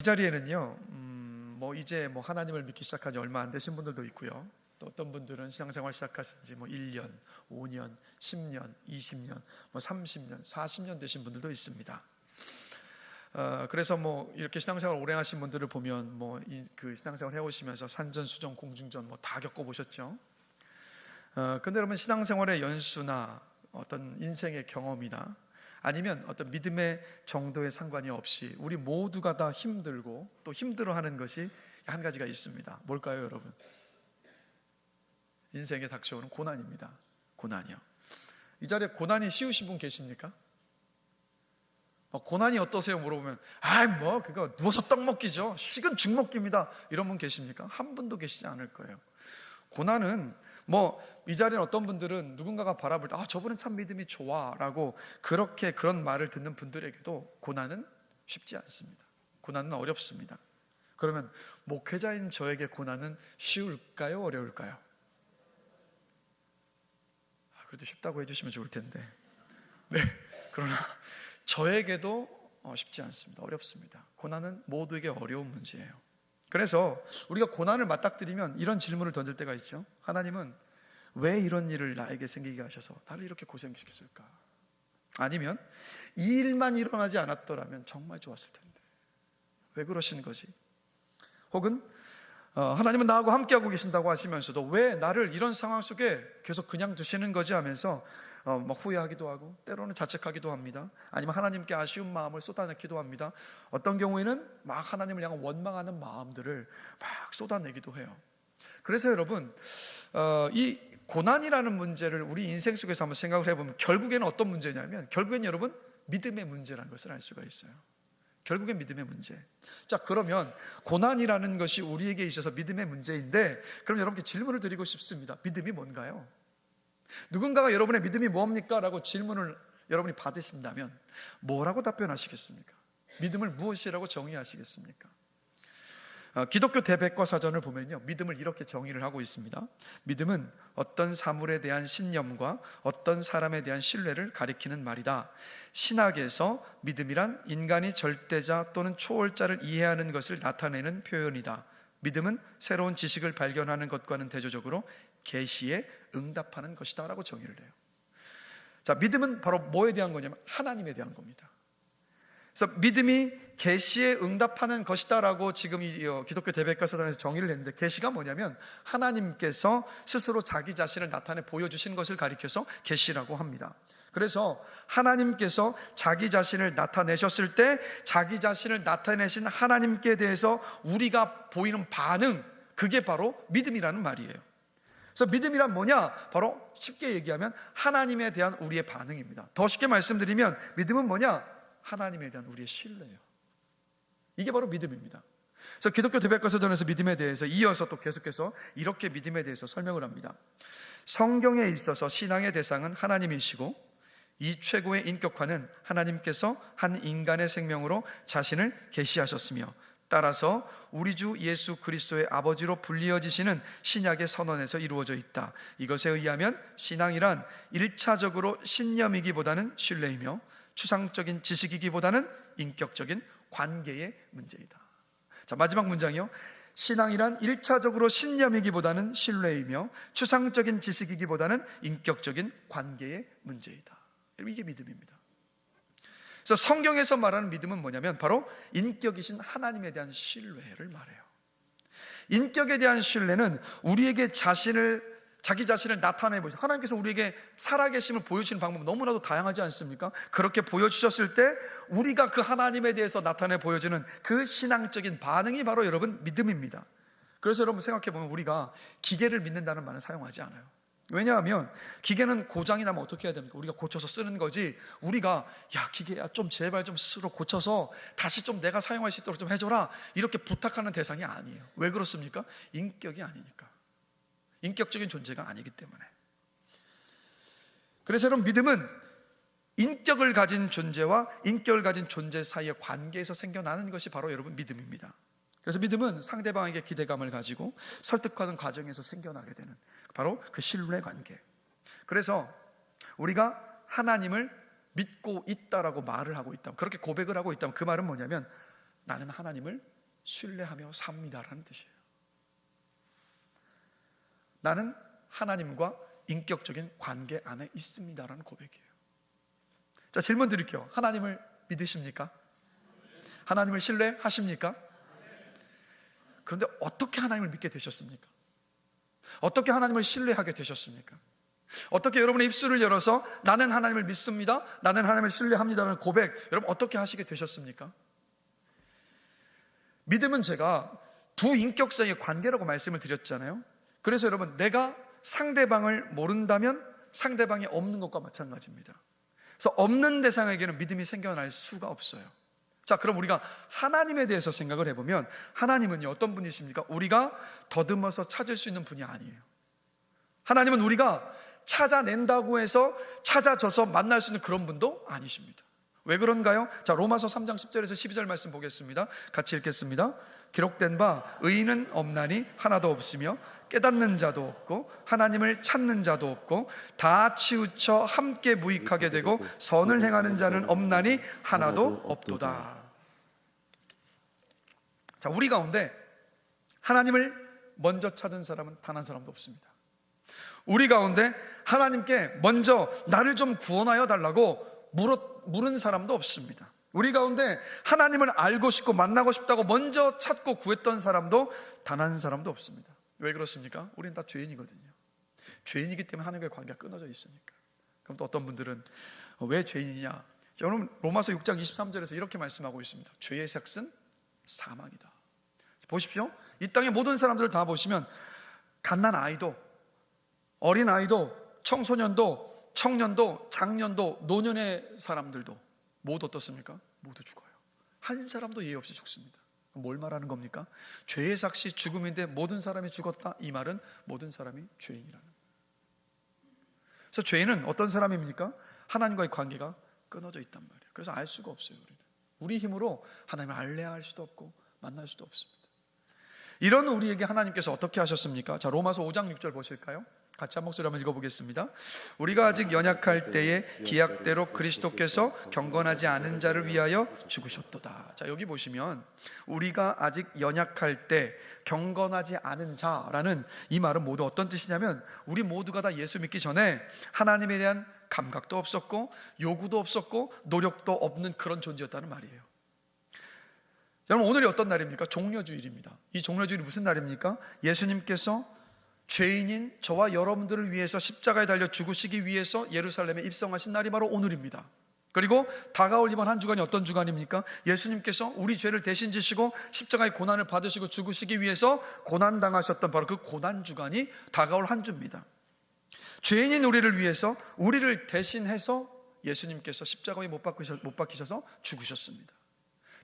이 자리에는요, 이제 하나님을 믿기 시작한 지 얼마 안 되신 분들도 있고요. 또 어떤 분들은 신앙생활 시작하신 지 1년, 5년, 10년, 20년, 30년, 40년 되신 분들도 있습니다. 그래서 이렇게 신앙생활 오래 하신 분들을 보면 그 신앙생활 해오시면서 산전수전, 공중전 다 겪어보셨죠. 근데 여러분, 신앙생활의 연수나 어떤 인생의 경험이나 아니면 어떤 믿음의 정도에 상관이 없이 우리 모두가 다 힘들고 또 힘들어하는 것이 한 가지가 있습니다. 뭘까요, 여러분? 인생에 닥쳐오는 고난입니다. 고난이요. 이 자리에 고난이 쉬우신 분 계십니까? 고난이 어떠세요? 물어보면 그거 누워서 떡 먹기죠. 식은 죽 먹기입니다. 이런 분 계십니까? 한 분도 계시지 않을 거예요. 고난은 이 자리에 어떤 분들은 누군가가 바라볼 때 저분은 참 믿음이 좋아 라고 그런 말을 듣는 분들에게도 고난은 쉽지 않습니다. 고난은 어렵습니다. 그러면 목회자인 저에게 고난은 쉬울까요? 어려울까요? 그래도 쉽다고 해주시면 좋을 텐데. 네, 그러나 저에게도 쉽지 않습니다. 어렵습니다. 고난은 모두에게 어려운 문제예요. 그래서 우리가 고난을 맞닥뜨리면 이런 질문을 던질 때가 있죠. 하나님은 왜 이런 일을 나에게 생기게 하셔서 나를 이렇게 고생시켰을까? 아니면 이 일만 일어나지 않았더라면 정말 좋았을 텐데 왜 그러시는 거지? 혹은 하나님은 나하고 함께하고 계신다고 하시면서도 왜 나를 이런 상황 속에 계속 그냥 두시는 거지 하면서 후회하기도 하고 때로는 자책하기도 합니다. 아니면 하나님께 아쉬운 마음을 쏟아내기도 합니다. 어떤 경우에는 막 하나님을 향한 원망하는 마음들을 막 쏟아내기도 해요. 그래서 여러분, 이 고난이라는 문제를 우리 인생 속에서 한번 생각을 해보면 결국에는 어떤 문제냐면 결국엔 여러분 믿음의 문제라는 것을 알 수가 있어요. 결국엔 믿음의 문제. 자, 그러면 고난이라는 것이 우리에게 있어서 믿음의 문제인데, 그럼 여러분께 질문을 드리고 싶습니다. 믿음이 뭔가요? 누군가가 여러분의 믿음이 뭡니까? 라고 질문을 여러분이 받으신다면 뭐라고 답변하시겠습니까? 믿음을 무엇이라고 정의하시겠습니까? 기독교 대백과사전을 보면요, 믿음을 이렇게 정의를 하고 있습니다. 믿음은 어떤 사물에 대한 신념과 어떤 사람에 대한 신뢰를 가리키는 말이다. 신학에서 믿음이란 인간이 절대자 또는 초월자를 이해하는 것을 나타내는 표현이다. 믿음은 새로운 지식을 발견하는 것과는 대조적으로 계시에 응답하는 것이다 라고 정의를 해요. 자, 믿음은 바로 뭐에 대한 거냐면 하나님에 대한 겁니다. 그래서 믿음이 계시에 응답하는 것이다 라고 지금 이 기독교 대백과사전에서 정의를 했는데, 계시가 뭐냐면 하나님께서 스스로 자기 자신을 나타내 보여주신 것을 가리켜서 계시라고 합니다. 그래서 하나님께서 자기 자신을 나타내셨을 때 자기 자신을 나타내신 하나님께 대해서 우리가 보이는 반응, 그게 바로 믿음이라는 말이에요. 그래서 믿음이란 뭐냐? 바로 쉽게 얘기하면 하나님에 대한 우리의 반응입니다. 더 쉽게 말씀드리면 믿음은 뭐냐? 하나님에 대한 우리의 신뢰예요. 이게 바로 믿음입니다. 그래서 기독교 대백과사전에서 믿음에 대해서 이어서 또 계속해서 이렇게 믿음에 대해서 설명을 합니다. 성경에 있어서 신앙의 대상은 하나님이시고 이 최고의 인격화는 하나님께서 한 인간의 생명으로 자신을 계시하셨으며, 따라서 우리 주 예수 그리스도의 아버지로 불리어지시는 신약의 선언에서 이루어져 있다. 이것에 의하면 신앙이란 1차적으로 신념이기보다는 신뢰이며 추상적인 지식이기보다는 인격적인 관계의 문제이다. 자, 마지막 문장이요. 신앙이란 1차적으로 신념이기보다는 신뢰이며 추상적인 지식이기보다는 인격적인 관계의 문제이다. 이게 믿음입니다. 그래서 성경에서 말하는 믿음은 뭐냐면 바로 인격이신 하나님에 대한 신뢰를 말해요. 인격에 대한 신뢰는 우리에게 자기 자신을 나타내 보시죠. 하나님께서 우리에게 살아계심을 보여주시는 방법은 너무나도 다양하지 않습니까? 그렇게 보여주셨을 때 우리가 그 하나님에 대해서 나타내 보여주는 그 신앙적인 반응이 바로 여러분 믿음입니다. 그래서 여러분 생각해보면 우리가 기계를 믿는다는 말은 사용하지 않아요. 왜냐하면 기계는 고장이 나면 어떻게 해야 됩니까? 우리가 고쳐서 쓰는 거지, 우리가 기계야 좀 제발 좀 스스로 고쳐서 다시 좀 내가 사용할 수 있도록 좀 해줘라 이렇게 부탁하는 대상이 아니에요. 왜 그렇습니까? 인격이 아니니까. 인격적인 존재가 아니기 때문에. 그래서 여러분, 믿음은 인격을 가진 존재와 인격을 가진 존재 사이의 관계에서 생겨나는 것이 바로 여러분 믿음입니다. 그래서 믿음은 상대방에게 기대감을 가지고 설득하는 과정에서 생겨나게 되는 바로 그 신뢰 관계. 그래서 우리가 하나님을 믿고 있다라고 말을 하고 있다면, 그렇게 고백을 하고 있다면 그 말은 뭐냐면 나는 하나님을 신뢰하며 삽니다라는 뜻이에요. 나는 하나님과 인격적인 관계 안에 있습니다라는 고백이에요. 자, 질문 드릴게요. 하나님을 믿으십니까? 하나님을 신뢰하십니까? 그런데 어떻게 하나님을 믿게 되셨습니까? 어떻게 하나님을 신뢰하게 되셨습니까? 어떻게 여러분의 입술을 열어서 나는 하나님을 믿습니다, 나는 하나님을 신뢰합니다라는 고백, 여러분 어떻게 하시게 되셨습니까? 믿음은 제가 두 인격성의 관계라고 말씀을 드렸잖아요. 그래서 여러분, 내가 상대방을 모른다면 상대방이 없는 것과 마찬가지입니다. 그래서 없는 대상에게는 믿음이 생겨날 수가 없어요. 자, 그럼 우리가 하나님에 대해서 생각을 해보면, 하나님은요 어떤 분이십니까? 우리가 더듬어서 찾을 수 있는 분이 아니에요. 하나님은 우리가 찾아낸다고 해서 찾아져서 만날 수 있는 그런 분도 아니십니다. 왜 그런가요? 자, 로마서 3장 10절에서 12절 말씀 보겠습니다. 같이 읽겠습니다. 기록된 바 의인은 없나니 하나도 없으며 깨닫는 자도 없고 하나님을 찾는 자도 없고 다 치우쳐 함께 무익하게 되고 선을 행하는 자는 없나니 하나도 없도다. 자, 우리 가운데 하나님을 먼저 찾은 사람은 단 한 사람도 없습니다. 우리 가운데 하나님께 먼저 나를 좀 구원하여 달라고 물은 사람도 없습니다. 우리 가운데 하나님을 알고 싶고 만나고 싶다고 먼저 찾고 구했던 사람도 단 한 사람도 없습니다. 왜 그렇습니까? 우리는 다 죄인이거든요. 죄인이기 때문에 하나님과의 관계가 끊어져 있으니까. 그럼 또 어떤 분들은 왜 죄인이냐? 여러분, 로마서 6장 23절에서 이렇게 말씀하고 있습니다. 죄의 삭은 사망이다. 보십시오. 이 땅의 모든 사람들을 다 보시면 갓난 아이도, 어린 아이도, 청소년도, 청년도, 장년도, 노년의 사람들도 모두 어떻습니까? 모두 죽어요. 한 사람도 예의 없이 죽습니다. 뭘 말하는 겁니까? 죄의 삭시 죽음인데 모든 사람이 죽었다, 이 말은 모든 사람이 죄인이라는 거예요. 그래서 죄인은 어떤 사람입니까? 하나님과의 관계가 끊어져 있단 말이에요. 그래서 알 수가 없어요. 우리 힘으로 하나님을 알래야 할 수도 없고 만날 수도 없습니다. 이런 우리에게 하나님께서 어떻게 하셨습니까? 자, 로마서 5장 6절 보실까요? 같이 한 목소리 한번 읽어보겠습니다. 우리가 아직 연약할 때에 기약대로 그리스도께서 경건하지 않은 자를 위하여 죽으셨도다. 자, 여기 보시면 우리가 아직 연약할 때 경건하지 않은 자라는 이 말은 모두 어떤 뜻이냐면, 우리 모두가 다 예수 믿기 전에 하나님에 대한 감각도 없었고 요구도 없었고 노력도 없는 그런 존재였다는 말이에요. 여러분, 오늘이 어떤 날입니까? 종려주일입니다. 이 종려주일이 무슨 날입니까? 예수님께서 죄인인 저와 여러분들을 위해서 십자가에 달려 죽으시기 위해서 예루살렘에 입성하신 날이 바로 오늘입니다. 그리고 다가올 이번 한 주간이 어떤 주간입니까? 예수님께서 우리 죄를 대신 지시고 십자가의 고난을 받으시고 죽으시기 위해서 고난당하셨던 바로 그 고난 주간이 다가올 한 주입니다. 죄인인 우리를 위해서, 우리를 대신해서 예수님께서 십자가에 못 박히셔서 죽으셨습니다.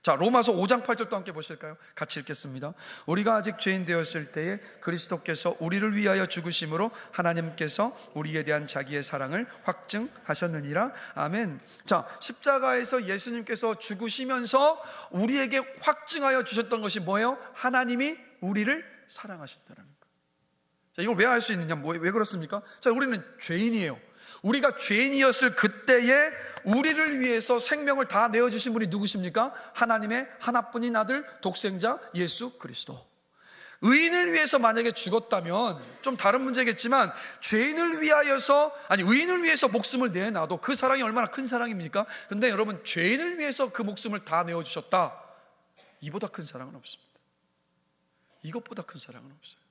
자, 로마서 5장 8절도 함께 보실까요? 같이 읽겠습니다. 우리가 아직 죄인 되었을 때에 그리스도께서 우리를 위하여 죽으심으로 하나님께서 우리에 대한 자기의 사랑을 확증하셨느니라. 아멘. 자, 십자가에서 예수님께서 죽으시면서 우리에게 확증하여 주셨던 것이 뭐예요? 하나님이 우리를 사랑하신다는 거. 자, 이걸 왜 알 수 있느냐? 왜 그렇습니까? 자, 우리는 죄인이에요. 우리가 죄인이었을 그때에 우리를 위해서 생명을 다 내어주신 분이 누구십니까? 하나님의 하나뿐인 아들 독생자 예수 그리스도. 의인을 위해서 만약에 죽었다면 좀 다른 문제겠지만, 죄인을 위하여서, 아니 의인을 위해서 목숨을 내놔도 그 사랑이 얼마나 큰 사랑입니까? 그런데 여러분, 죄인을 위해서 그 목숨을 다 내어주셨다, 이보다 큰 사랑은 없습니다. 이것보다 큰 사랑은 없어요.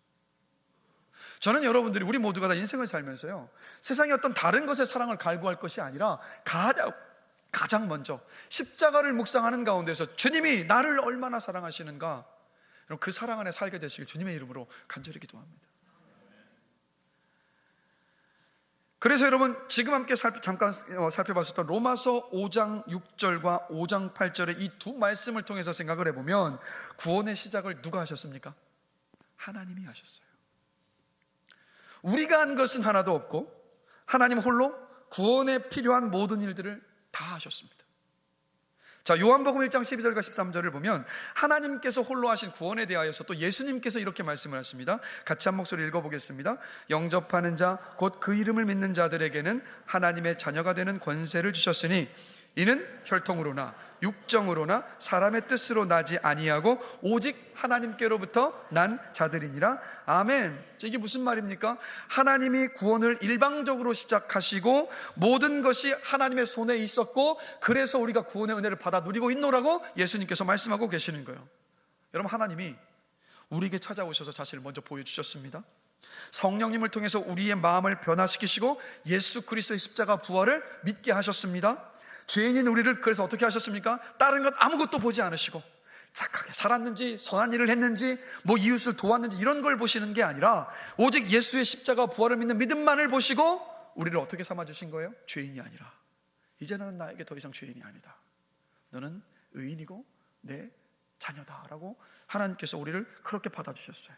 저는 여러분들이, 우리 모두가 다 인생을 살면서요, 세상의 어떤 다른 것에 사랑을 갈구할 것이 아니라 가장 먼저 십자가를 묵상하는 가운데서 주님이 나를 얼마나 사랑하시는가, 그 사랑 안에 살게 되시길 주님의 이름으로 간절히 기도합니다. 그래서 여러분, 지금 함께 잠깐 살펴봤었던 로마서 5장 6절과 5장 8절의 이 두 말씀을 통해서 생각을 해보면, 구원의 시작을 누가 하셨습니까? 하나님이 하셨어요. 우리가 한 것은 하나도 없고 하나님 홀로 구원에 필요한 모든 일들을 다 하셨습니다. 자, 요한복음 1장 12절과 13절을 보면 하나님께서 홀로 하신 구원에 대하여서 또 예수님께서 이렇게 말씀을 하십니다. 같이 한 목소리 읽어보겠습니다. 영접하는 자 곧 그 이름을 믿는 자들에게는 하나님의 자녀가 되는 권세를 주셨으니 이는 혈통으로나 육정으로나 사람의 뜻으로 나지 아니하고 오직 하나님께로부터 난 자들이니라. 아멘. 이게 무슨 말입니까? 하나님이 구원을 일방적으로 시작하시고 모든 것이 하나님의 손에 있었고 그래서 우리가 구원의 은혜를 받아 누리고 있노라고 예수님께서 말씀하고 계시는 거예요. 여러분, 하나님이 우리에게 찾아오셔서 자신을 먼저 보여주셨습니다. 성령님을 통해서 우리의 마음을 변화시키시고 예수 그리스도의 십자가 부활을 믿게 하셨습니다. 죄인인 우리를 그래서 어떻게 하셨습니까? 다른 것 아무것도 보지 않으시고 착하게 살았는지 선한 일을 했는지 뭐 이웃을 도왔는지 이런 걸 보시는 게 아니라 오직 예수의 십자가 부활을 믿는 믿음만을 보시고 우리를 어떻게 삼아주신 거예요? 죄인이 아니라 이제 너는 나에게 더 이상 죄인이 아니다. 너는 의인이고 내 자녀다라고 하나님께서 우리를 그렇게 받아주셨어요.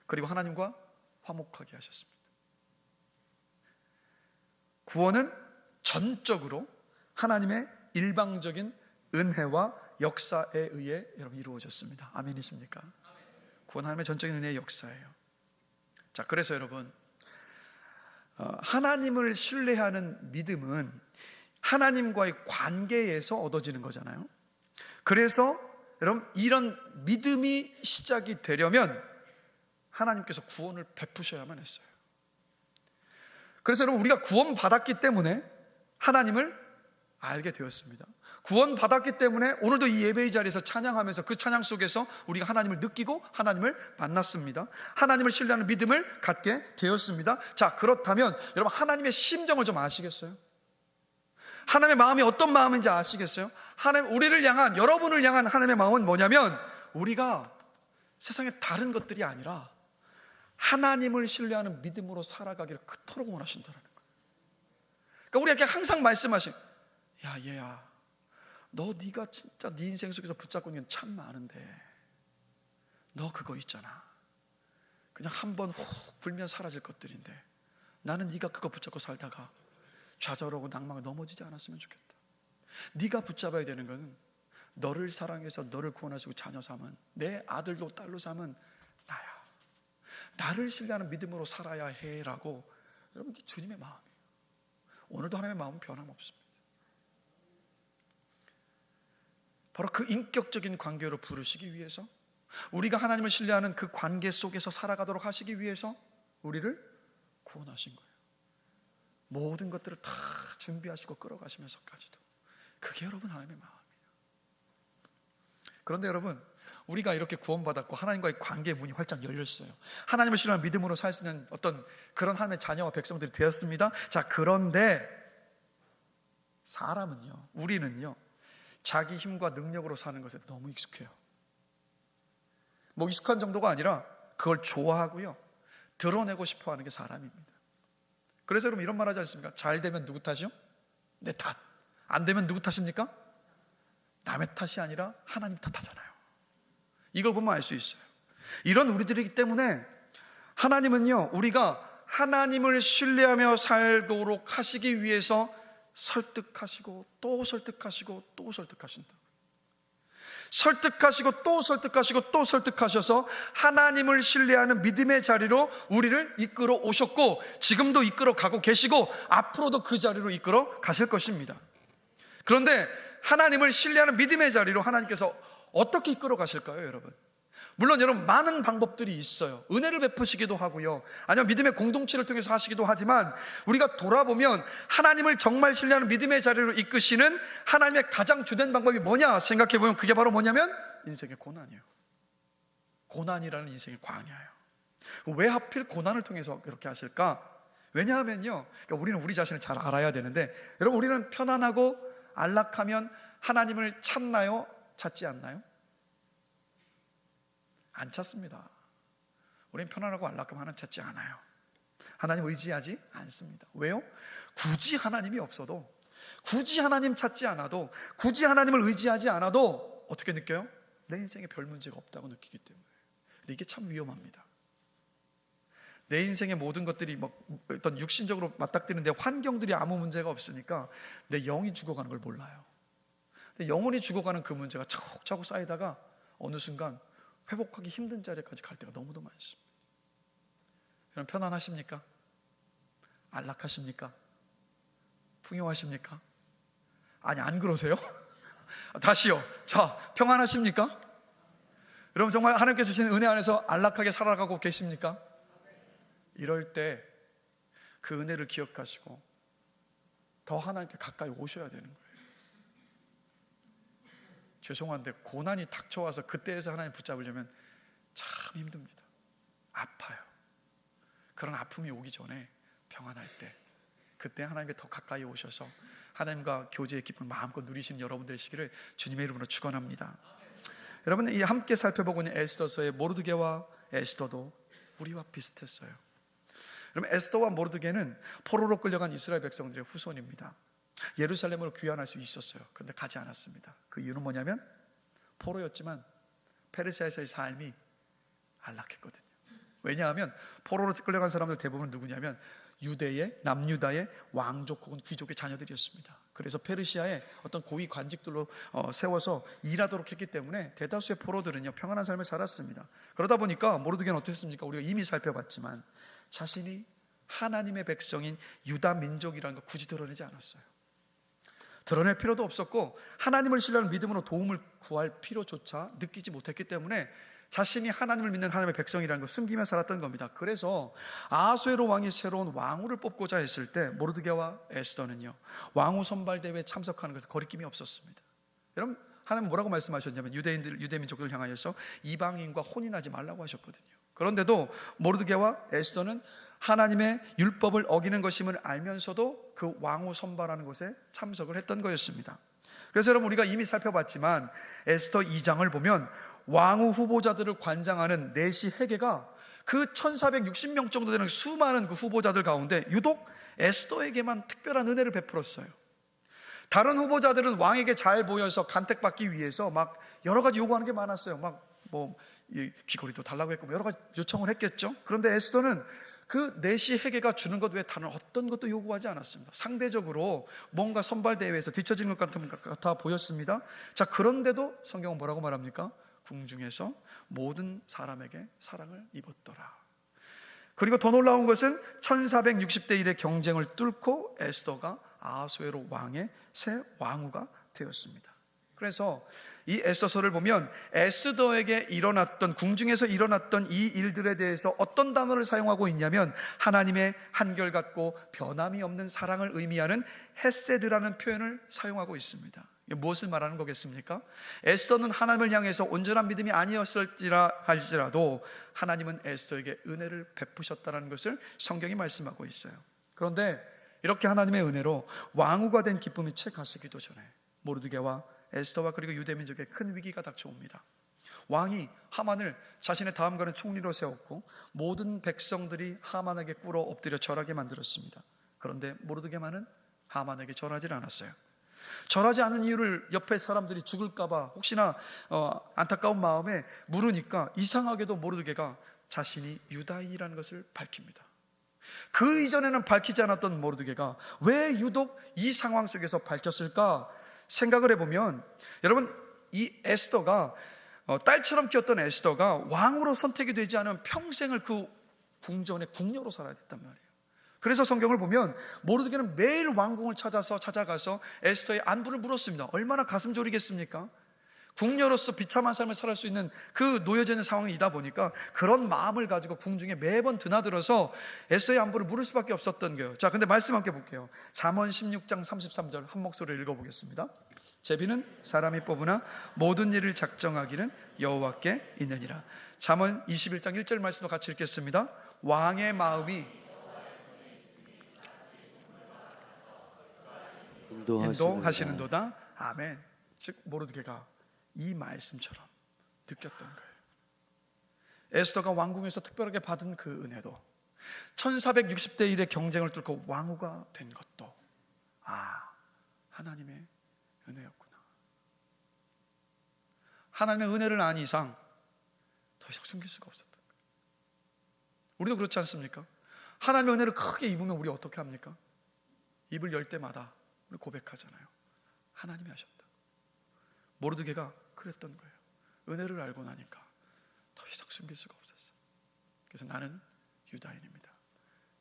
그리고 하나님과 화목하게 하셨습니다. 구원은 전적으로 하나님의 일방적인 은혜와 역사에 의해 여러분 이루어졌습니다. 아멘이십니까? 구원 하나님의 전적인 은혜의 역사예요. 자, 그래서 여러분, 하나님을 신뢰하는 믿음은 하나님과의 관계에서 얻어지는 거잖아요. 그래서 여러분, 이런 믿음이 시작이 되려면 하나님께서 구원을 베푸셔야만 했어요. 그래서 여러분, 우리가 구원받았기 때문에 하나님을 알게 되었습니다. 구원받았기 때문에 오늘도 이 예배의 자리에서 찬양하면서 그 찬양 속에서 우리가 하나님을 느끼고 하나님을 만났습니다. 하나님을 신뢰하는 믿음을 갖게 되었습니다. 자, 그렇다면 여러분, 하나님의 심정을 좀 아시겠어요? 하나님의 마음이 어떤 마음인지 아시겠어요? 하나님, 우리를 향한, 여러분을 향한 하나님의 마음은 뭐냐면 우리가 세상의 다른 것들이 아니라 하나님을 신뢰하는 믿음으로 살아가기를 그토록 원하신다는 거예요. 그러니까 우리에게 항상 말씀하신, 야 얘야, 네가 진짜 네 인생 속에서 붙잡고 있는 게 참 많은데 너 그거 있잖아, 그냥 한번 훅 불면 사라질 것들인데 나는 네가 그거 붙잡고 살다가 좌절하고 낭망에 넘어지지 않았으면 좋겠다. 네가 붙잡아야 되는 건 너를 사랑해서 너를 구원하시고 자녀 삼은, 내 아들로 딸로 삼은 나야. 나를 신뢰하는 믿음으로 살아야 해라고. 여러분, 이게 주님의 마음이에요. 오늘도 하나님의 마음은 변함없습니다. 바로 그 인격적인 관계로 부르시기 위해서, 우리가 하나님을 신뢰하는 그 관계 속에서 살아가도록 하시기 위해서 우리를 구원하신 거예요. 모든 것들을 다 준비하시고 끌어가시면서까지도. 그게 여러분 하나님의 마음이에요. 그런데 여러분, 우리가 이렇게 구원받았고 하나님과의 관계의 문이 활짝 열렸어요. 하나님을 신뢰하는 믿음으로 살 수 있는 어떤 그런 하나님의 자녀와 백성들이 되었습니다. 자, 그런데 사람은요, 우리는요, 자기 힘과 능력으로 사는 것에 너무 익숙해요. 뭐 익숙한 정도가 아니라 그걸 좋아하고요, 드러내고 싶어 하는 게 사람입니다. 그래서 여러분 이런 말 하지 않습니까? 잘 되면 누구 탓이요? 내 탓. 안 되면 누구 탓입니까? 남의 탓이 아니라 하나님 탓하잖아요. 이걸 보면 알 수 있어요. 이런 우리들이기 때문에 하나님은요, 우리가 하나님을 신뢰하며 살도록 하시기 위해서 설득하시고 또 설득하시고 또 설득하신다. 설득하시고 또 설득하시고 또 설득하셔서 하나님을 신뢰하는 믿음의 자리로 우리를 이끌어 오셨고, 지금도 이끌어 가고 계시고 앞으로도 그 자리로 이끌어 가실 것입니다. 그런데 하나님을 신뢰하는 믿음의 자리로 하나님께서 어떻게 이끌어 가실까요, 여러분? 물론 여러분, 많은 방법들이 있어요. 은혜를 베푸시기도 하고요, 아니면 믿음의 공동체를 통해서 하시기도 하지만, 우리가 돌아보면 하나님을 정말 신뢰하는 믿음의 자리로 이끄시는 하나님의 가장 주된 방법이 뭐냐 생각해보면 그게 바로 뭐냐면 인생의 고난이에요. 고난이라는 인생의 광야예요. 왜 하필 고난을 통해서 그렇게 하실까? 왜냐하면요, 그러니까 우리는 우리 자신을 잘 알아야 되는데, 여러분, 우리는 편안하고 안락하면 하나님을 찾나요? 찾지 않나요? 안 찾습니다. 우리는 편안하고 안락하면 하나님 찾지 않아요. 하나님 의지하지 않습니다. 왜요? 굳이 하나님이 없어도, 굳이 하나님 찾지 않아도, 굳이 하나님을 의지하지 않아도 어떻게 느껴요? 내 인생에 별 문제가 없다고 느끼기 때문에. 근데 이게 참 위험합니다. 내 인생의 모든 것들이 어떤 육신적으로 맞닥뜨리는데 환경들이 아무 문제가 없으니까 내 영이 죽어가는 걸 몰라요. 근데 영혼이 죽어가는 그 문제가 차곡차곡 쌓이다가 어느 순간 회복하기 힘든 자리까지 갈 때가 너무도 많습니다. 여러분, 편안하십니까? 안락하십니까? 풍요하십니까? 아니, 안 그러세요? 다시요. 자, 평안하십니까? 여러분 정말 하나님께서 주신 은혜 안에서 안락하게 살아가고 계십니까? 이럴 때 그 은혜를 기억하시고 더 하나님께 가까이 오셔야 되는 거예요. 죄송한데 고난이 닥쳐와서 그때에서 하나님 붙잡으려면 참 힘듭니다. 아파요. 그런 아픔이 오기 전에 평안할 때, 그때 하나님께 더 가까이 오셔서 하나님과 교제의 기쁨을 마음껏 누리시는 여러분 되시기를 주님의 이름으로 축원합니다. 여러분, 이 함께 살펴보고 있는 에스더서의 모르드게와 에스더도 우리와 비슷했어요. 여러분, 에스더와 모르드게는 포로로 끌려간 이스라엘 백성들의 후손입니다. 예루살렘으로 귀환할 수 있었어요. 그런데 가지 않았습니다. 그 이유는 뭐냐면 포로였지만 페르시아에서의 삶이 안락했거든요. 왜냐하면 포로로 끌려간 사람들 대부분 누구냐면 유대의, 남유다의 왕족 혹은 귀족의 자녀들이었습니다. 그래서 페르시아의 어떤 고위 관직들로 세워서 일하도록 했기 때문에 대다수의 포로들은요 평안한 삶을 살았습니다. 그러다 보니까 모르드게는 어땠습니까? 우리가 이미 살펴봤지만 자신이 하나님의 백성인 유다 민족이라는 걸 굳이 드러내지 않았어요. 드러낼 필요도 없었고 하나님을 신뢰하는 믿음으로 도움을 구할 필요조차 느끼지 못했기 때문에 자신이 하나님을 믿는 하나님의 백성이라는 걸 숨기며 살았던 겁니다. 그래서 아하수에로 왕이 새로운 왕후를 뽑고자 했을 때 모르드게와 에스더는요 왕후 선발 대회에 참석하는 것에 거리낌이 없었습니다. 여러분, 하나님 뭐라고 말씀하셨냐면 유대 민족들을 향하여서 이방인과 혼인하지 말라고 하셨거든요. 그런데도 모르드게와 에스더는 하나님의 율법을 어기는 것임을 알면서도 그 왕후 선발하는 것에 참석을 했던 거였습니다. 그래서 여러분, 우리가 이미 살펴봤지만 에스더 2장을 보면 왕후 후보자들을 관장하는 내시 회계가 그 1460명 정도 되는 수많은 그 후보자들 가운데 유독 에스더에게만 특별한 은혜를 베풀었어요. 다른 후보자들은 왕에게 잘 보여서 간택받기 위해서 막 여러 가지 요구하는 게 많았어요. 귀걸이도 달라고 했고 여러 가지 요청을 했겠죠. 그런데 에스더는 그 내시 회계가 주는 것 외에 다른 어떤 것도 요구하지 않았습니다. 상대적으로 뭔가 선발대회에서 뒤처지는 것 같아 보였습니다. 자, 그런데도 성경은 뭐라고 말합니까? 궁중에서 모든 사람에게 사랑을 입었더라. 그리고 더 놀라운 것은 1460대 1의 경쟁을 뚫고 에스더가 아하수에로 왕의 새 왕후가 되었습니다. 그래서 이 에스더서를 보면 에스더에게 일어났던, 궁중에서 일어났던 이 일들에 대해서 어떤 단어를 사용하고 있냐면 하나님의 한결같고 변함이 없는 사랑을 의미하는 헤세드라는 표현을 사용하고 있습니다. 이게 무엇을 말하는 거겠습니까? 에스더는 하나님을 향해서 온전한 믿음이 아니었을지라도 하나님은 에스더에게 은혜를 베푸셨다는 것을 성경이 말씀하고 있어요. 그런데 이렇게 하나님의 은혜로 왕후가 된 기쁨이 채 가시기도 전에 모르드게와 에스더와 그리고 유대민족에 큰 위기가 닥쳐옵니다. 왕이 하만을 자신의 다음가는 총리로 세웠고 모든 백성들이 하만에게 꿇어 엎드려 절하게 만들었습니다. 그런데 모르드게만은 하만에게 절하지 않았어요. 절하지 않은 이유를 옆에 사람들이 죽을까봐 혹시나 안타까운 마음에 물으니까 이상하게도 모르드게가 자신이 유다인이라는 것을 밝힙니다. 그 이전에는 밝히지 않았던 모르드게가 왜 유독 이 상황 속에서 밝혔을까 생각을 해보면, 여러분, 이 에스더가 딸처럼 키웠던 에스더가 왕으로 선택이 되지 않으면 평생을 그 궁전의 궁녀로 살아야 됐단 말이에요. 그래서 성경을 보면 모르드게는 매일 왕궁을 찾아가서 에스더의 안부를 물었습니다. 얼마나 가슴 졸이겠습니까? 궁녀로서 비참한 삶을 살 수 있는 그 놓여져 있는 상황이다 보니까 그런 마음을 가지고 궁중에 매번 드나들어서 에스더의 안부를 물을 수밖에 없었던 거예요. 자, 근데 말씀 함께 볼게요. 잠언 16장 33절 한 목소리로 읽어보겠습니다. 제비는 사람이 뽑으나 모든 일을 작정하기는 여호와께 있느니라. 잠언 21장 1절 말씀도 같이 읽겠습니다. 왕의 마음이 인도하시는도다. 아멘. 즉 모르드게가 이 말씀처럼 느꼈던 거예요. 에스더가 왕궁에서 특별하게 받은 그 은혜도 1460대 1의 경쟁을 뚫고 왕후가 된 것도 하나님의 은혜였구나. 하나님의 은혜를 안 이상 더 이상 숨길 수가 없었던 거예요. 우리도 그렇지 않습니까? 하나님의 은혜를 크게 입으면 우리 어떻게 합니까? 입을 열 때마다 우리 고백하잖아요. 하나님이 하셨다. 모르드게가 그랬던 거예요. 은혜를 알고 나니까 더 이상 숨길 수가 없었어요. 그래서 나는 유다인입니다.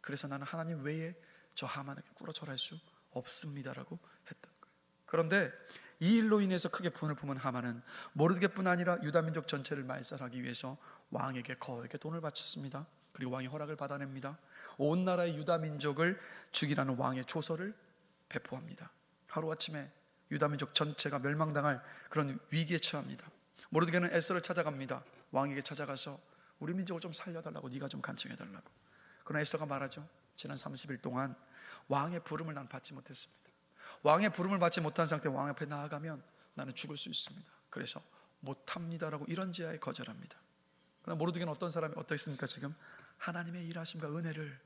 그래서 나는 하나님 외에 저 하만에게 꿇어 절할 수 없습니다라고 했던 거예요. 그런데 이 일로 인해서 크게 분을 품은 하만은 모르드게뿐 아니라 유다 민족 전체를 말살하기 위해서 왕에게 거액의 돈을 바쳤습니다. 그리고 왕이 허락을 받아냅니다. 온 나라의 유다 민족을 죽이라는 왕의 조서를 배포합니다. 하루아침에 유다 민족 전체가 멸망당할 그런 위기에 처합니다. 모르드게는 에스더를 찾아갑니다. 왕에게 찾아가서 우리 민족을 좀 살려달라고, 네가 좀 간청해달라고. 그러나 에스더가 말하죠. 지난 30일 동안 왕의 부름을 난 받지 못했습니다. 왕의 부름을 받지 못한 상태 왕 앞에 나아가면 나는 죽을 수 있습니다. 그래서 못합니다라고 이런 제하에 거절합니다. 그러나 모르드게는 어떤 사람이 어떻습니까? 지금 하나님의 일하심과 은혜를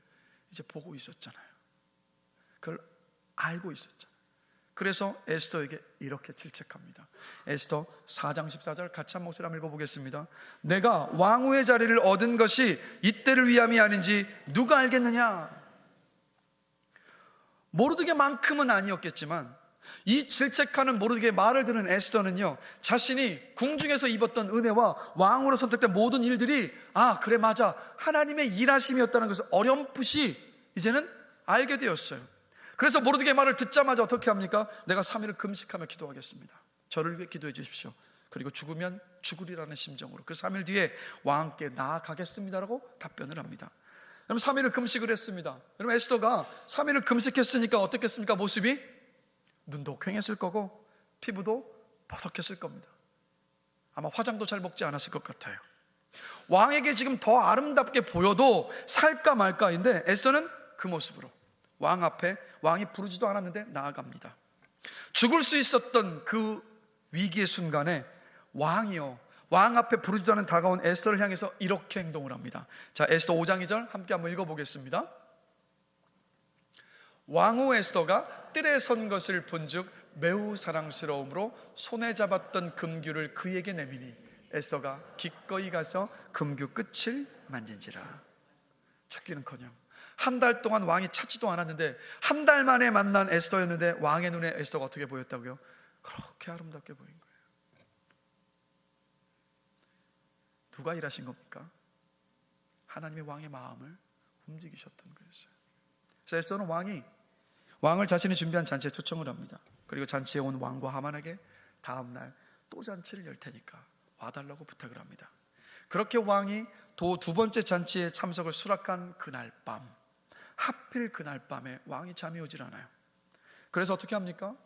이제 보고 있었잖아요. 그걸 알고 있었잖아요. 그래서 에스더에게 이렇게 질책합니다. 에스더 4장 14절 같이 한 목소리 한번 읽어보겠습니다. 내가 왕후의 자리를 얻은 것이 이때를 위함이 아닌지 누가 알겠느냐? 모르드게만큼은 아니었겠지만 이 질책하는 모르드게의 말을 들은 에스더는요, 자신이 궁중에서 입었던 은혜와 왕으로 선택된 모든 일들이 그래 맞아 하나님의 일하심이었다는 것을 어렴풋이 이제는 알게 되었어요. 그래서 모르드게의 말을 듣자마자 어떻게 합니까? 내가 3일을 금식하며 기도하겠습니다. 저를 위해 기도해 주십시오. 그리고 죽으면 죽으리라는 심정으로 그 3일 뒤에 왕께 나아가겠습니다라고 답변을 합니다. 그럼 3일을 금식을 했습니다. 그럼 에스더가 3일을 금식했으니까 어떻겠습니까? 모습이 눈도 퀭했을 거고 피부도 버석했을 겁니다. 아마 화장도 잘 먹지 않았을 것 같아요. 왕에게 지금 더 아름답게 보여도 살까 말까인데 에스더는 그 모습으로 왕 앞에, 왕이 부르지도 않았는데 나아갑니다. 죽을 수 있었던 그 위기의 순간에 왕이요, 왕 앞에 부르지도 않은 다가온 에스더를 향해서 이렇게 행동을 합니다. 자, 에스더 5장 2절 함께 한번 읽어보겠습니다. 왕후 에스더가 뜰에 선 것을 본즉 매우 사랑스러움으로 손에 잡았던 금규를 그에게 내미니 에스더가 기꺼이 가서 금규 끝을 만진지라. 죽기는커녕 한 달 동안 왕이 찾지도 않았는데 한 달 만에 만난 에스더였는데 왕의 눈에 에스더가 어떻게 보였다고요? 그렇게 아름답게 보인 거예요. 누가 일하신 겁니까? 하나님의 왕의 마음을 움직이셨던 거였어요. 그래서 에스더는 왕을 자신이 준비한 잔치에 초청을 합니다. 그리고 잔치에 온 왕과 하만에게 다음날 또 잔치를 열 테니까 와달라고 부탁을 합니다. 그렇게 왕이 두 번째 잔치에 참석을 수락한 그날 밤, 하필 그날 밤에 왕이 잠이 오질 않아요. 그래서 어떻게 합니까?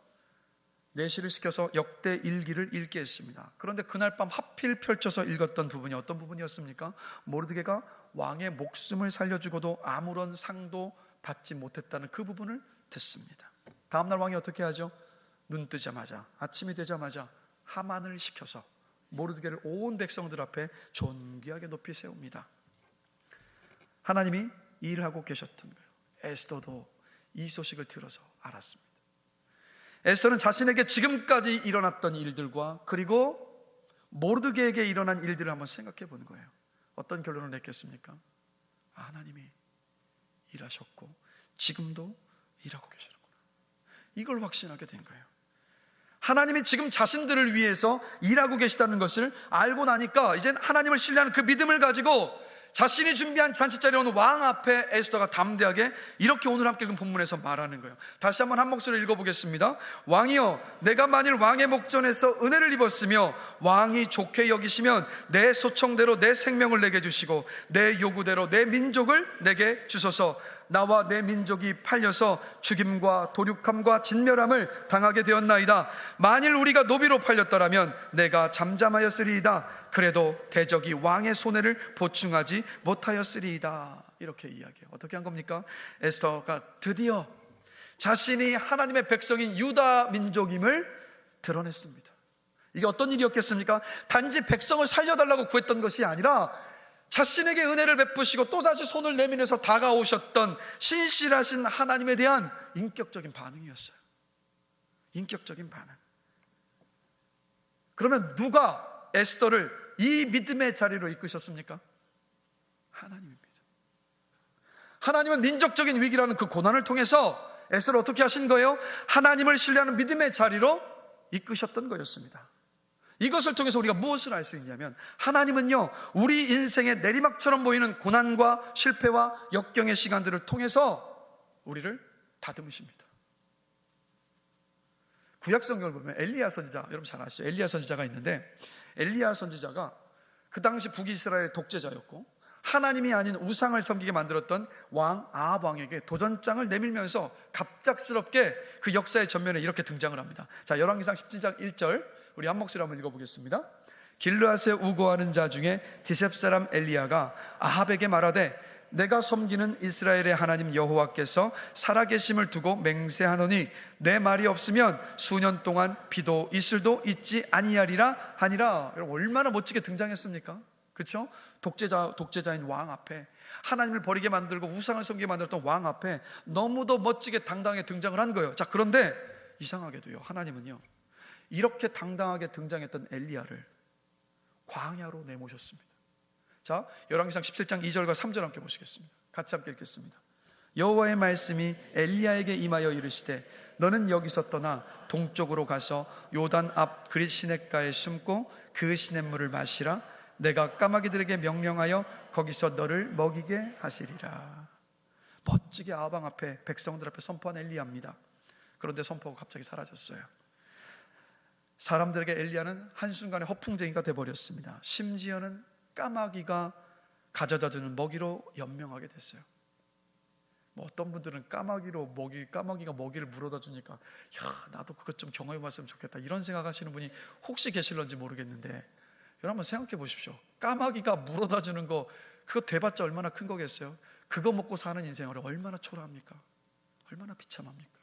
내시를 시켜서 역대 일기를 읽게 했습니다. 그런데 그날 밤 하필 펼쳐서 읽었던 부분이 어떤 부분이었습니까? 모르드게가 왕의 목숨을 살려주고도 아무런 상도 받지 못했다는 그 부분을 듣습니다. 다음날 왕이 어떻게 하죠? 눈 뜨자마자, 아침이 되자마자 하만을 시켜서 모르드게를 온 백성들 앞에 존귀하게 높이 세웁니다. 하나님이 일하고 계셨던 거예요. 에스더도 이 소식을 들어서 알았습니다. 에스더는 자신에게 지금까지 일어났던 일들과 그리고 모르드게에게 일어난 일들을 한번 생각해 보는 거예요. 어떤 결론을 냈겠습니까? 하나님이 일하셨고 지금도 일하고 계시는구나. 이걸 확신하게 된 거예요. 하나님이 지금 자신들을 위해서 일하고 계시다는 것을 알고 나니까 이젠 하나님을 신뢰하는 그 믿음을 가지고 자신이 준비한 잔치 자리에 오는 왕 앞에 에스더가 담대하게 이렇게 오늘 함께 읽은 본문에서 말하는 거예요. 다시 한번 한 목소리로 읽어보겠습니다. 왕이여, 내가 만일 왕의 목전에서 은혜를 입었으며 왕이 좋게 여기시면 내 소청대로 내 생명을 내게 주시고 내 요구대로 내 민족을 내게 주소서. 나와 내 민족이 팔려서 죽임과 도륙함과 진멸함을 당하게 되었나이다. 만일 우리가 노비로 팔렸더라면 내가 잠잠하였으리이다. 그래도 대적이 왕의 손해를 보충하지 못하였으리이다. 이렇게 이야기해요. 어떻게 한 겁니까? 에스더가 드디어 자신이 하나님의 백성인 유다 민족임을 드러냈습니다. 이게 어떤 일이었겠습니까? 단지 백성을 살려달라고 구했던 것이 아니라 자신에게 은혜를 베푸시고 또다시 손을 내밀어서 다가오셨던 신실하신 하나님에 대한 인격적인 반응이었어요. 인격적인 반응. 그러면 누가 에스더를 이 믿음의 자리로 이끄셨습니까? 하나님입니다. 하나님은 민족적인 위기라는 그 고난을 통해서 에스더를 어떻게 하신 거예요? 하나님을 신뢰하는 믿음의 자리로 이끄셨던 거였습니다. 이것을 통해서 우리가 무엇을 알 수 있냐면 하나님은요, 우리 인생의 내리막처럼 보이는 고난과 실패와 역경의 시간들을 통해서 우리를 다듬으십니다. 구약 성경을 보면 엘리야 선지자, 여러분 잘 아시죠? 엘리야 선지자가 있는데, 엘리야 선지자가 그 당시 북이스라엘의 독재자였고 하나님이 아닌 우상을 섬기게 만들었던 왕 아합 왕에게 도전장을 내밀면서 갑작스럽게 그 역사의 전면에 이렇게 등장을 합니다. 자, 열왕기상 17장 1절 우리 한 목소리 한번 읽어보겠습니다. 길르앗에 우거하는 자 중에 디셉 사람 엘리야가 아합에게 말하되 내가 섬기는 이스라엘의 하나님 여호와께서 살아계심을 두고 맹세하노니 내 말이 없으면 수년 동안 비도 이슬도 있지 아니하리라 하니라. 여러분 얼마나 멋지게 등장했습니까? 그렇죠? 독재자인 왕 앞에, 하나님을 버리게 만들고 우상을 섬기게 만들었던 왕 앞에 너무도 멋지게 당당하게 등장을 한 거예요. 자, 그런데 이상하게도요, 하나님은요 이렇게 당당하게 등장했던 엘리야를 광야로 내모셨습니다. 자, 열왕기상 17장 2절과 3절 함께 보시겠습니다. 같이 함께 읽겠습니다. 여호와의 말씀이 엘리야에게 임하여 이르시되 너는 여기서 떠나 동쪽으로 가서 요단 앞 그릿 시냇가에 숨고 그 시냇물을 마시라. 내가 까마귀들에게 명령하여 거기서 너를 먹이게 하시리라. 멋지게 아방 앞에, 백성들 앞에 선포한 엘리야입니다. 그런데 선포가 갑자기 사라졌어요. 사람들에게 엘리야는 한순간에 허풍쟁이가 돼버렸습니다. 심지어는 까마귀가 가져다주는 먹이로 연명하게 됐어요. 어떤 분들은 까마귀가 먹이를 물어다 주니까 야, 나도 그것 좀 경험해 봤으면 좋겠다 이런 생각하시는 분이 혹시 계실런지 모르겠는데, 여러분 한번 생각해 보십시오. 까마귀가 물어다 주는 거 그거 돼봤자 얼마나 큰 거겠어요? 그거 먹고 사는 인생을 얼마나 초라합니까? 얼마나 비참합니까?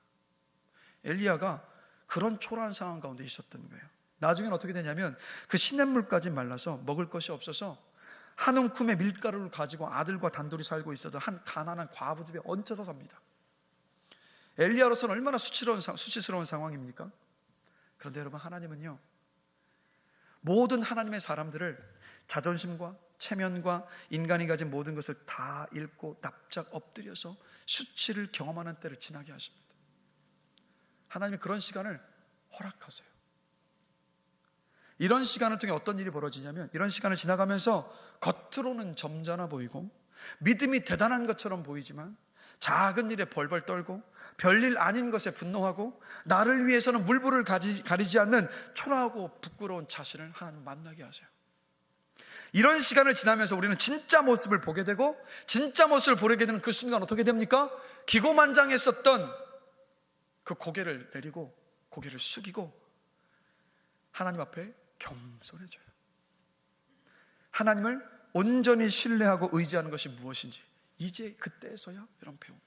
엘리야가 그런 초라한 상황 가운데 있었던 거예요. 나중에는 어떻게 되냐면 그 시냇물까지 말라서 먹을 것이 없어서 한 움큼의 밀가루를 가지고 아들과 단둘이 살고 있어도 한 가난한 과부 집에 얹혀서 삽니다. 엘리야로서는 얼마나 수치스러운 상황입니까? 그런데 여러분, 하나님은요 모든 하나님의 사람들을 자존심과 체면과 인간이 가진 모든 것을 다 잃고 납작 엎드려서 수치를 경험하는 때를 지나게 하십니다. 하나님이 그런 시간을 허락하세요. 이런 시간을 통해 어떤 일이 벌어지냐면, 이런 시간을 지나가면서 겉으로는 점잖아 보이고 믿음이 대단한 것처럼 보이지만 작은 일에 벌벌 떨고 별일 아닌 것에 분노하고 나를 위해서는 물불을 가리지 않는 초라하고 부끄러운 자신을 하나님 만나게 하세요. 이런 시간을 지나면서 우리는 진짜 모습을 보게 되고, 진짜 모습을 보게 되는 그 순간 어떻게 됩니까? 기고만장했었던 그 고개를 내리고 고개를 숙이고 하나님 앞에 겸손해져요. 하나님을 온전히 신뢰하고 의지하는 것이 무엇인지 이제 그때서야 여러분 배웁니다.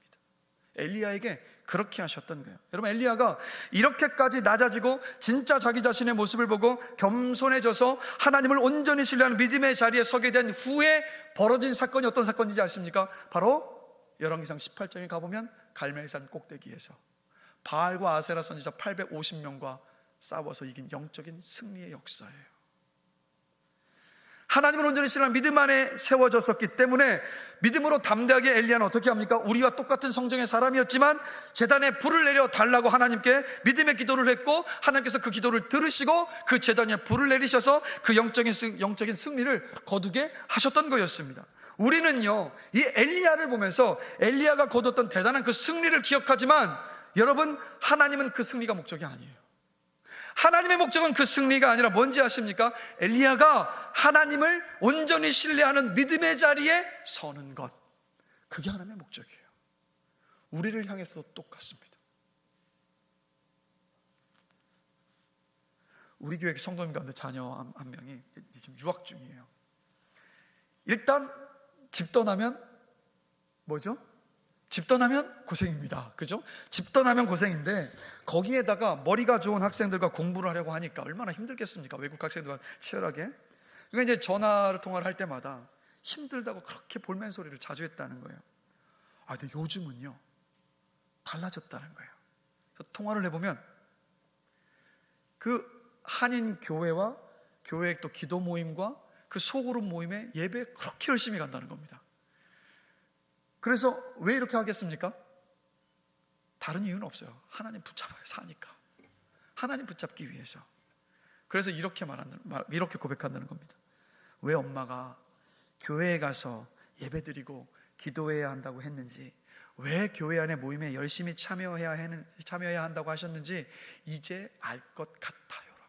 엘리야에게 그렇게 하셨던 거예요. 여러분, 엘리야가 이렇게까지 낮아지고 진짜 자기 자신의 모습을 보고 겸손해져서 하나님을 온전히 신뢰하는 믿음의 자리에 서게 된 후에 벌어진 사건이 어떤 사건인지 아십니까? 바로 열왕기상 18장에 가보면 갈멜산 꼭대기에서 바알과 아세라 선지자 850명과 싸워서 이긴 영적인 승리의 역사예요. 하나님을 온전히 신뢰하는 믿음 안에 세워졌었기 때문에 믿음으로 담대하게 엘리야는 어떻게 합니까? 우리와 똑같은 성정의 사람이었지만 제단에 불을 내려 달라고 하나님께 믿음의 기도를 했고, 하나님께서 그 기도를 들으시고 그 제단에 불을 내리셔서 그 영적인 승리를 거두게 하셨던 거였습니다. 우리는요 이 엘리야를 보면서 엘리야가 거뒀던 대단한 그 승리를 기억하지만, 여러분, 하나님은 그 승리가 목적이 아니에요. 하나님의 목적은 그 승리가 아니라 뭔지 아십니까? 엘리야가 하나님을 온전히 신뢰하는 믿음의 자리에 서는 것, 그게 하나님의 목적이에요. 우리를 향해서도 똑같습니다. 우리 교회 성도님 가운데 자녀 한 명이 지금 유학 중이에요. 일단 집 떠나면 뭐죠? 집 떠나면 고생입니다. 그죠? 집 떠나면 고생인데 거기에다가 머리가 좋은 학생들과 공부를 하려고 하니까 얼마나 힘들겠습니까? 외국 학생들과 치열하게. 그러니까 이제 통화를 할 때마다 힘들다고 그렇게 볼멘 소리를 자주 했다는 거예요. 근데 요즘은요 달라졌다는 거예요. 그래서 통화를 해보면 그 한인 교회와 교회 또 기도 모임과 그 소그룹 모임에 예배에 그렇게 열심히 간다는 겁니다. 그래서 왜 이렇게 하겠습니까? 다른 이유는 없어요. 하나님 붙잡아야 사니까. 하나님 붙잡기 위해서. 그래서 이렇게 고백한다는 겁니다. 왜 엄마가 교회에 가서 예배드리고 기도해야 한다고 했는지, 왜 교회 안에 모임에 열심히 참여해야 한다고 하셨는지 이제 알 것 같아요라고요.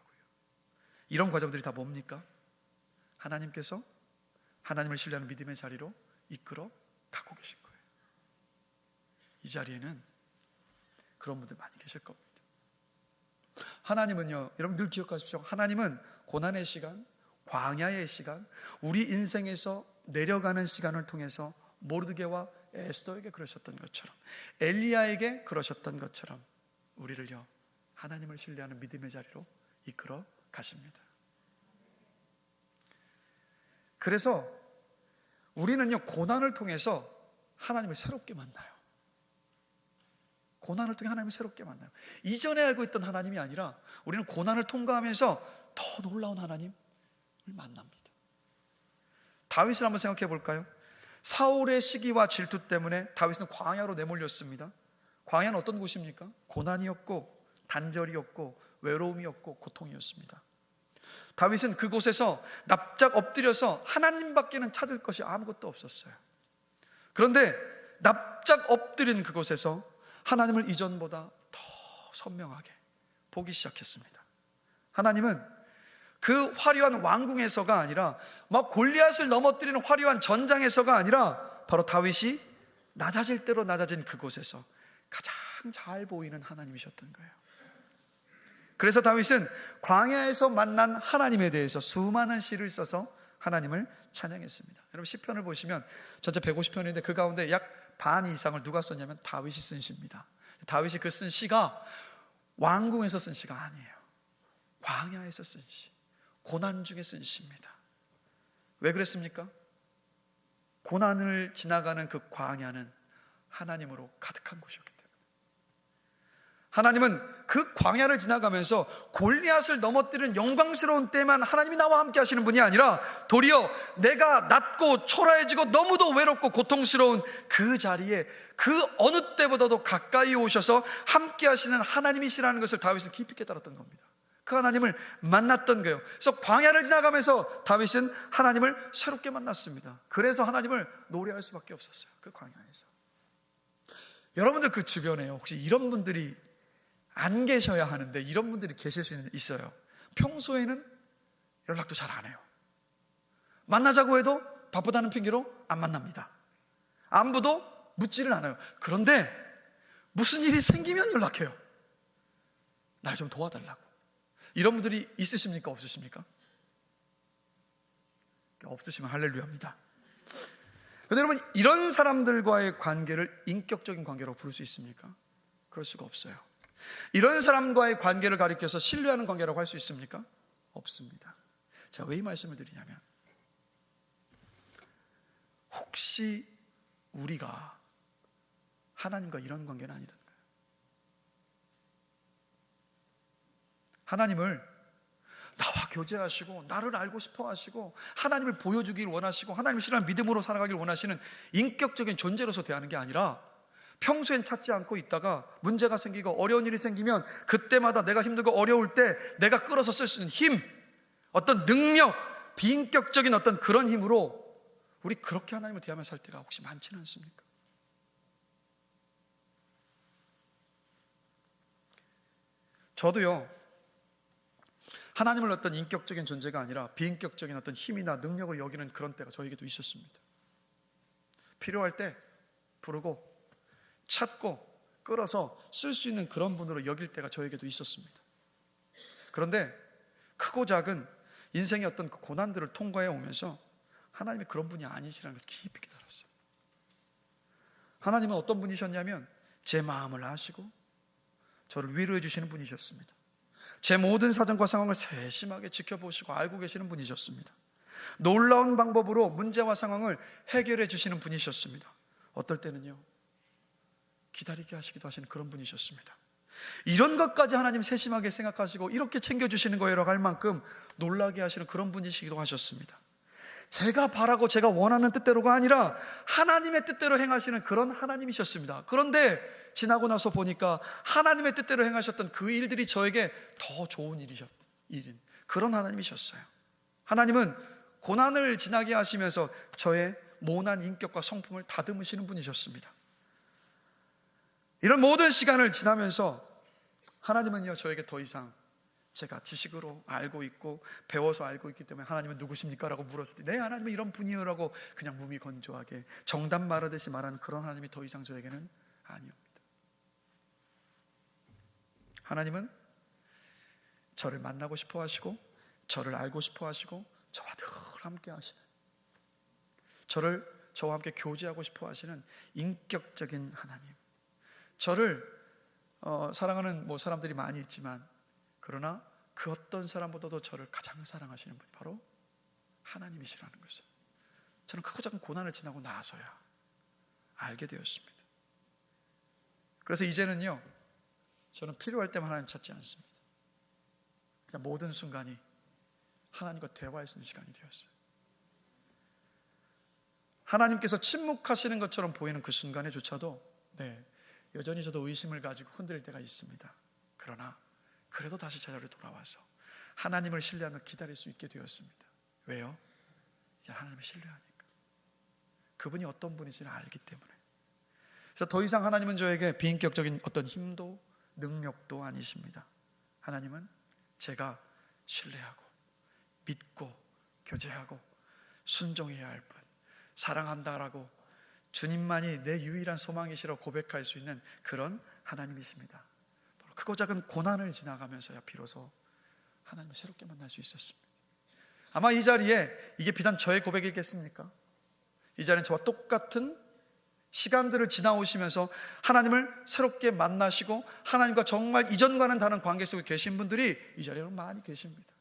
이런 과정들이 다 뭡니까? 하나님께서 하나님을 신뢰하는 믿음의 자리로 이끌어 가고 계신 거예요. 이 자리에는 그런 분들 많이 계실 겁니다. 하나님은요, 여러분 늘 기억하십시오. 하나님은 고난의 시간, 광야의 시간, 우리 인생에서 내려가는 시간을 통해서 모르드게와 에스더에게 그러셨던 것처럼, 엘리야에게 그러셨던 것처럼 우리를요, 하나님을 신뢰하는 믿음의 자리로 이끌어 가십니다. 그래서 우리는요, 고난을 통해서 하나님을 새롭게 만나요. 고난을 통해 하나님을 새롭게 만나요. 이전에 알고 있던 하나님이 아니라 우리는 고난을 통과하면서 더 놀라운 하나님을 만납니다. 다윗을 한번 생각해 볼까요? 사울의 시기와 질투 때문에 다윗은 광야로 내몰렸습니다. 광야는 어떤 곳입니까? 고난이었고 단절이었고 외로움이었고 고통이었습니다. 다윗은 그곳에서 납작 엎드려서 하나님밖에는 찾을 것이 아무것도 없었어요. 그런데 납작 엎드린 그곳에서 하나님을 이전보다 더 선명하게 보기 시작했습니다. 하나님은 그 화려한 왕궁에서가 아니라 막 골리앗을 넘어뜨리는 화려한 전장에서가 아니라 바로 다윗이 낮아질 대로 낮아진 그곳에서 가장 잘 보이는 하나님이셨던 거예요. 그래서 다윗은 광야에서 만난 하나님에 대해서 수많은 시를 써서 하나님을 찬양했습니다. 여러분 시편을 보시면 전체 150편인데 그 가운데 약 반 이상을 누가 썼냐면 다윗이 쓴 시입니다. 다윗이 그 쓴 시가 왕궁에서 쓴 시가 아니에요. 광야에서 쓴 시, 고난 중에 쓴 시입니다. 왜 그랬습니까? 고난을 지나가는 그 광야는 하나님으로 가득한 곳이었기 때문에. 하나님은 그 광야를 지나가면서 골리앗을 넘어뜨리는 영광스러운 때만 하나님이 나와 함께 하시는 분이 아니라 도리어 내가 낮고 초라해지고 너무도 외롭고 고통스러운 그 자리에 그 어느 때보다도 가까이 오셔서 함께 하시는 하나님이시라는 것을 다윗은 깊이 깨달았던 겁니다. 그 하나님을 만났던 거예요. 그래서 광야를 지나가면서 다윗은 하나님을 새롭게 만났습니다. 그래서 하나님을 노래할 수밖에 없었어요. 그 광야에서. 여러분들 그 주변에 혹시 이런 분들이 안 계셔야 하는데 이런 분들이 계실 수 있어요. 평소에는 연락도 잘 안 해요. 만나자고 해도 바쁘다는 핑계로 안 만납니다. 안부도 묻지를 않아요. 그런데 무슨 일이 생기면 연락해요. 날 좀 도와달라고. 이런 분들이 있으십니까? 없으십니까? 없으시면 할렐루야입니다. 그런데 여러분, 이런 사람들과의 관계를 인격적인 관계로 부를 수 있습니까? 그럴 수가 없어요. 이런 사람과의 관계를 가리켜서 신뢰하는 관계라고 할 수 있습니까? 없습니다. 제가 왜 이 말씀을 드리냐면, 혹시 우리가 하나님과 이런 관계는 아니던가요? 하나님을 나와 교제하시고 나를 알고 싶어 하시고 하나님을 보여주길 원하시고 하나님을 신뢰하는 믿음으로 살아가길 원하시는 인격적인 존재로서 대하는 게 아니라, 평소엔 찾지 않고 있다가 문제가 생기고 어려운 일이 생기면 그때마다 내가 힘들고 어려울 때 내가 끌어서 쓸 수 있는 힘, 어떤 능력, 비인격적인 어떤 그런 힘으로 우리 그렇게 하나님을 대하며 살 때가 혹시 많지는 않습니까? 저도요, 하나님을 어떤 인격적인 존재가 아니라 비인격적인 어떤 힘이나 능력을 여기는 그런 때가 저에게도 있었습니다. 필요할 때 부르고 찾고 끌어서 쓸 수 있는 그런 분으로 여길 때가 저에게도 있었습니다. 그런데 크고 작은 인생의 어떤 그 고난들을 통과해 오면서 하나님이 그런 분이 아니시라는 걸 깊이 깨달았어요. 하나님은 어떤 분이셨냐면 제 마음을 아시고 저를 위로해 주시는 분이셨습니다. 제 모든 사정과 상황을 세심하게 지켜보시고 알고 계시는 분이셨습니다. 놀라운 방법으로 문제와 상황을 해결해 주시는 분이셨습니다. 어떨 때는요, 기다리게 하시기도 하시는 그런 분이셨습니다. 이런 것까지 하나님 세심하게 생각하시고 이렇게 챙겨주시는 거예요라고 할 만큼 놀라게 하시는 그런 분이시기도 하셨습니다. 제가 바라고 제가 원하는 뜻대로가 아니라 하나님의 뜻대로 행하시는 그런 하나님이셨습니다. 그런데 지나고 나서 보니까 하나님의 뜻대로 행하셨던 그 일들이 저에게 더 좋은 일인 그런 하나님이셨어요. 하나님은 고난을 지나게 하시면서 저의 모난 인격과 성품을 다듬으시는 분이셨습니다. 이런 모든 시간을 지나면서 하나님은요, 저에게 더 이상 제가 지식으로 알고 있고 배워서 알고 있기 때문에 하나님은 누구십니까? 라고 물었을 때, 네, 하나님은 이런 분이요라고 그냥 무미건조하게 정답 말하듯이 말하는 그런 하나님이 더 이상 저에게는 아니옵니다. 하나님은 저를 만나고 싶어 하시고 저를 알고 싶어 하시고 저와 늘 함께 하시는, 저와 함께 교제하고 싶어 하시는 인격적인 하나님. 저를 사랑하는 사람들이 많이 있지만, 그러나 그 어떤 사람보다도 저를 가장 사랑하시는 분이 바로 하나님이시라는 것을 저는 크고 작은 고난을 지나고 나서야 알게 되었습니다. 그래서 이제는요, 저는 필요할 때만 하나님 찾지 않습니다. 그냥 모든 순간이 하나님과 대화할 수 있는 시간이 되었어요. 하나님께서 침묵하시는 것처럼 보이는 그 순간에조차도 여전히 저도 의심을 가지고 흔들릴 때가 있습니다. 그러나 그래도 다시 제자리로 돌아와서 하나님을 신뢰하며 기다릴 수 있게 되었습니다. 왜요? 이제 하나님을 신뢰하니까. 그분이 어떤 분이신지 알기 때문에. 그래서 더 이상 하나님은 저에게 비인격적인 어떤 힘도 능력도 아니십니다. 하나님은 제가 신뢰하고 믿고 교제하고 순종해야 할 분, 사랑한다라고 주님만이 내 유일한 소망이시라고 고백할 수 있는 그런 하나님이십니다. 크고 작은 고난을 지나가면서야 비로소 하나님을 새롭게 만날 수 있었습니다. 아마 이 자리에 이게 비단 저의 고백이겠습니까? 이 자리는 저와 똑같은 시간들을 지나오시면서 하나님을 새롭게 만나시고 하나님과 정말 이전과는 다른 관계 속에 계신 분들이 이 자리에 많이 계십니다.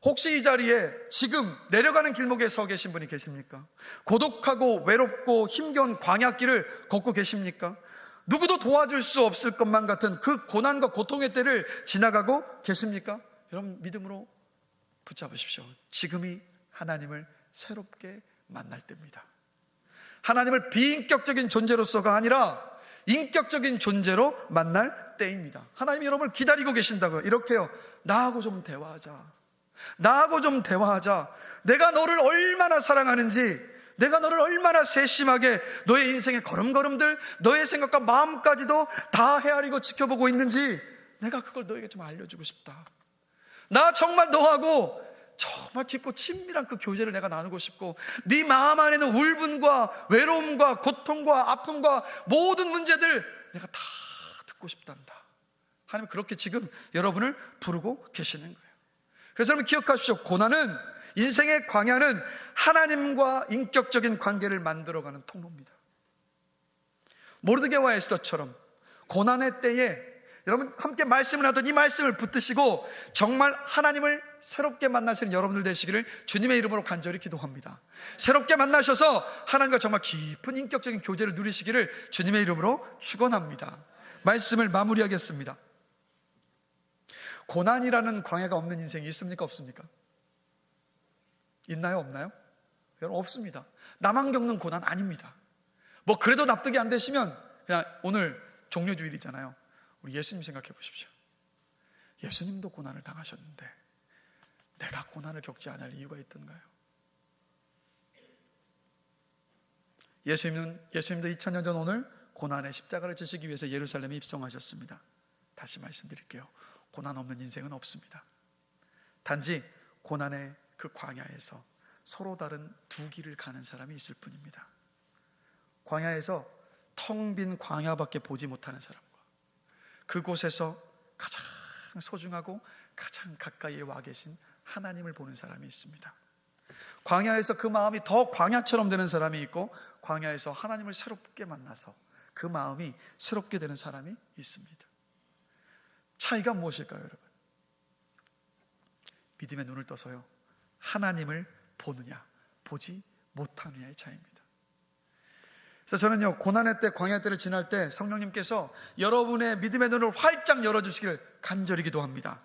혹시 이 자리에 지금 내려가는 길목에 서 계신 분이 계십니까? 고독하고 외롭고 힘겨운 광야길을 걷고 계십니까? 누구도 도와줄 수 없을 것만 같은 그 고난과 고통의 때를 지나가고 계십니까? 여러분, 믿음으로 붙잡으십시오. 지금이 하나님을 새롭게 만날 때입니다. 하나님을 비인격적인 존재로서가 아니라 인격적인 존재로 만날 때입니다. 하나님이 여러분을 기다리고 계신다고요. 이렇게요, 나하고 좀 대화하자. 나하고 좀 대화하자. 내가 너를 얼마나 사랑하는지, 내가 너를 얼마나 세심하게 너의 인생의 걸음걸음들, 너의 생각과 마음까지도 다 헤아리고 지켜보고 있는지 내가 그걸 너에게 좀 알려주고 싶다. 나 정말 너하고 정말 깊고 친밀한 그 교제를 내가 나누고 싶고, 네 마음 안에는 울분과 외로움과 고통과 아픔과 모든 문제들 내가 다 듣고 싶단다. 하나님 그렇게 지금 여러분을 부르고 계시는 거예요. 그래서 여러분 기억하십시오. 고난은, 인생의 광야는 하나님과 인격적인 관계를 만들어가는 통로입니다. 모르드게와 에스더처럼 고난의 때에 여러분 함께 말씀을 하던 이 말씀을 붙드시고 정말 하나님을 새롭게 만나시는 여러분들 되시기를 주님의 이름으로 간절히 기도합니다. 새롭게 만나셔서 하나님과 정말 깊은 인격적인 교제를 누리시기를 주님의 이름으로 축원합니다. 말씀을 마무리하겠습니다. 고난이라는 광야가 없는 인생이 있습니까? 없습니까? 있나요? 없나요? 여러분, 없습니다. 나만 겪는 고난 아닙니다. 그래도 납득이 안 되시면 그냥 오늘 종료주일이잖아요. 우리 예수님 생각해 보십시오. 예수님도 고난을 당하셨는데 내가 고난을 겪지 않을 이유가 있던가요? 예수님도 2000년 전 오늘 고난의 십자가를 지시기 위해서 예루살렘에 입성하셨습니다. 다시 말씀드릴게요. 고난 없는 인생은 없습니다. 단지 고난의 그 광야에서 서로 다른 두 길을 가는 사람이 있을 뿐입니다. 광야에서 텅 빈 광야밖에 보지 못하는 사람과 그곳에서 가장 소중하고 가장 가까이에 와 계신 하나님을 보는 사람이 있습니다. 광야에서 그 마음이 더 광야처럼 되는 사람이 있고, 광야에서 하나님을 새롭게 만나서 그 마음이 새롭게 되는 사람이 있습니다. 차이가 무엇일까요, 여러분? 믿음의 눈을 떠서요, 하나님을 보느냐 보지 못하느냐의 차이입니다. 그래서 저는요, 고난의 때, 광야 때를 지날 때 성령님께서 여러분의 믿음의 눈을 활짝 열어주시기를 간절히 기도합니다.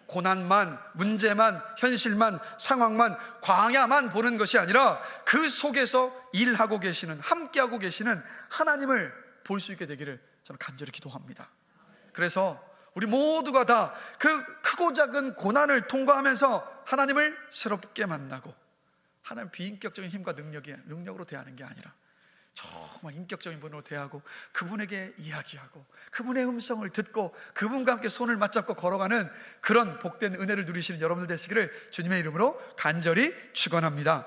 고난만, 문제만, 현실만, 상황만, 광야만 보는 것이 아니라 그 속에서 일하고 계시는, 함께하고 계시는 하나님을 볼 수 있게 되기를 저는 간절히 기도합니다. 그래서 우리 모두가 다 그 크고 작은 고난을 통과하면서 하나님을 새롭게 만나고, 하나님 비인격적인 힘과 능력으로 대하는 게 아니라 정말 인격적인 분으로 대하고 그분에게 이야기하고 그분의 음성을 듣고 그분과 함께 손을 맞잡고 걸어가는 그런 복된 은혜를 누리시는 여러분들 되시기를 주님의 이름으로 간절히 축원합니다.